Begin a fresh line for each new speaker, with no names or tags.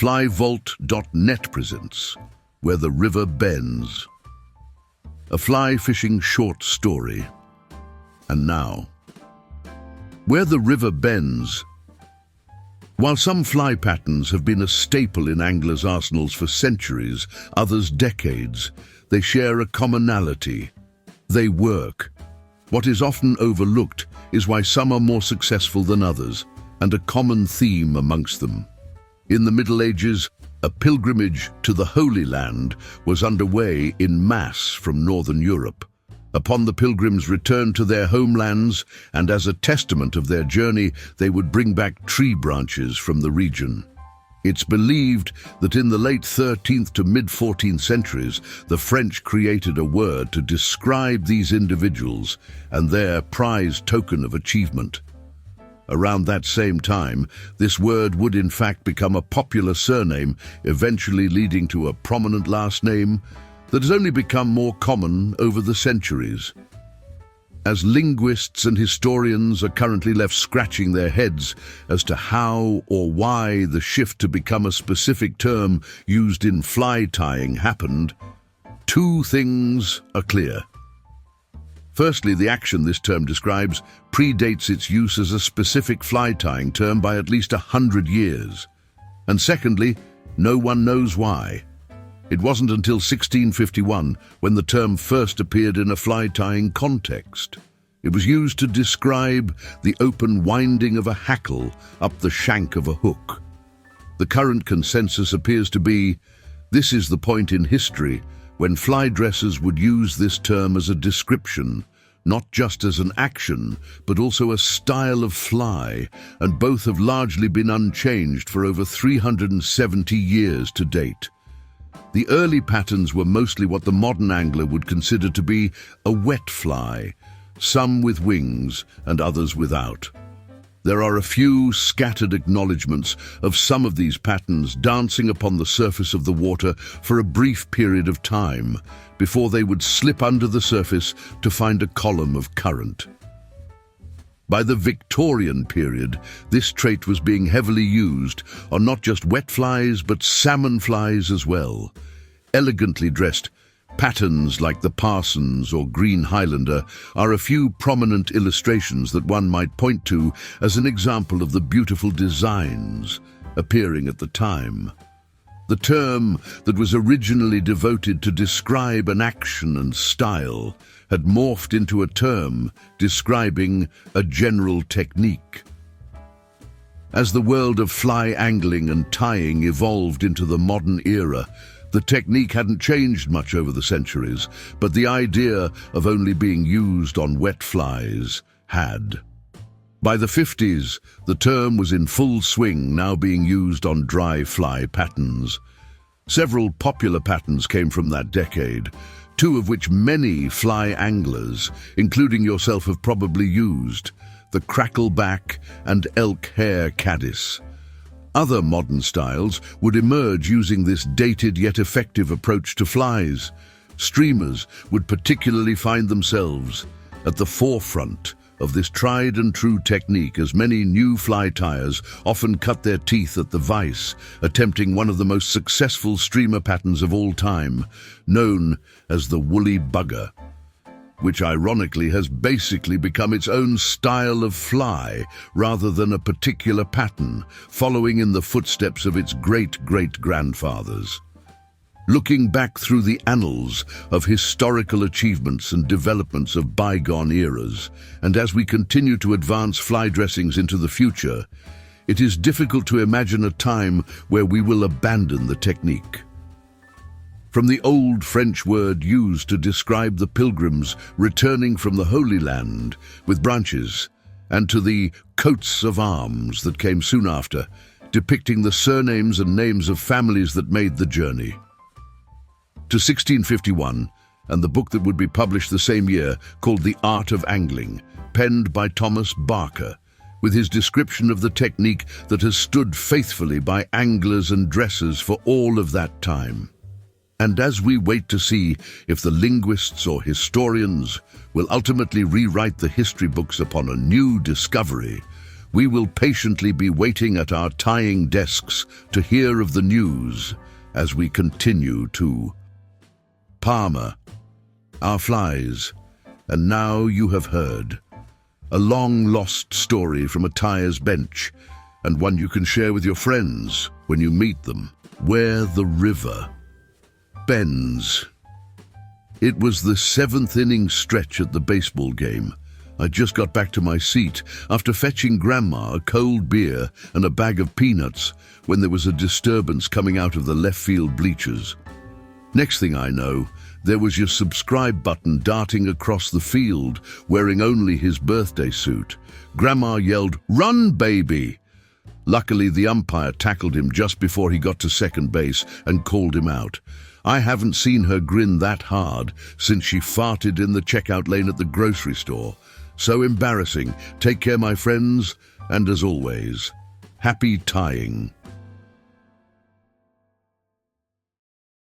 Flyvault.net presents Where the River Bends, a fly fishing short story. And now, Where the River Bends. While some fly patterns have been a staple in anglers' arsenals for centuries, others decades, they share a commonality. They work. What is often overlooked is why some are more successful than others, and a common theme amongst them. In the Middle Ages, a pilgrimage to the Holy Land was underway in mass from Northern Europe. Upon the pilgrims' return to their homelands, and as a testament of their journey, they would bring back tree branches from the region. It's believed that in the late 13th to mid-14th centuries, the French created a word to describe these individuals and their prized token of achievement. Around that same time, this word would in fact become a popular surname, eventually leading to a prominent last name that has only become more common over the centuries. As linguists and historians are currently left scratching their heads as to how or why the shift to become a specific term used in fly tying happened, two things are clear. Firstly, the action this term describes predates its use as a specific fly tying term by at least 100 years. And secondly, no one knows why. It wasn't until 1651 when the term first appeared in a fly tying context. It was used to describe the open winding of a hackle up the shank of a hook. The current consensus appears to be, this is the point in history when fly dressers would use this term as a description, not just as an action, but also a style of fly, and both have largely been unchanged for over 370 years to date. The early patterns were mostly what the modern angler would consider to be a wet fly, some with wings and others without. There are a few scattered acknowledgements of some of these patterns dancing upon the surface of the water for a brief period of time before they would slip under the surface to find a column of current. By the Victorian period, this trait was being heavily used on not just wet flies but salmon flies as well. Elegantly dressed patterns like the Parsons or Green Highlander are a few prominent illustrations that one might point to as an example of the beautiful designs appearing at the time. The term that was originally devoted to describe an action and style had morphed into a term describing a general technique. As the world of fly angling and tying evolved into the modern era, the technique hadn't changed much over the centuries, but the idea of only being used on wet flies had. By the 50s, the term was in full swing, now being used on dry fly patterns. Several popular patterns came from that decade, two of which many fly anglers, including yourself, have probably used: the crackleback and elk hair caddis. Other modern styles would emerge using this dated yet effective approach to flies. Streamers would particularly find themselves at the forefront of this tried and true technique, as many new fly tyers often cut their teeth at the vise, attempting one of the most successful streamer patterns of all time, known as the woolly bugger, which ironically has basically become its own style of fly rather than a particular pattern, following in the footsteps of its great-great-grandfathers. Looking back through the annals of historical achievements and developments of bygone eras, and as we continue to advance fly dressings into the future, it is difficult to imagine a time where we will abandon the technique. From the old French word used to describe the pilgrims returning from the Holy Land with branches, and to the coats of arms that came soon after, depicting the surnames and names of families that made the journey, to 1651, and the book that would be published the same year called The Art of Angling, penned by Thomas Barker, with his description of the technique that has stood faithfully by anglers and dressers for all of that time. And as we wait to see if the linguists or historians will ultimately rewrite the history books upon a new discovery, we will patiently be waiting at our tying desks to hear of the news as we continue to Palmer, our flies, and now you have heard a long-lost story from a tyer's bench, and one you can share with your friends when you meet them. Where the river bends. It was the 7th inning stretch at the baseball game. I just got back to my seat after fetching Grandma a cold beer and a bag of peanuts when there was a disturbance coming out of the left field bleachers. Next thing I know, there was your subscribe button darting across the field, wearing only his birthday suit. Grandma yelled, "Run, baby!" Luckily, the umpire tackled him just before he got to second base and called him out. I haven't seen her grin that hard since she farted in the checkout lane at the grocery store. So embarrassing. Take care, my friends, and as always, happy tying.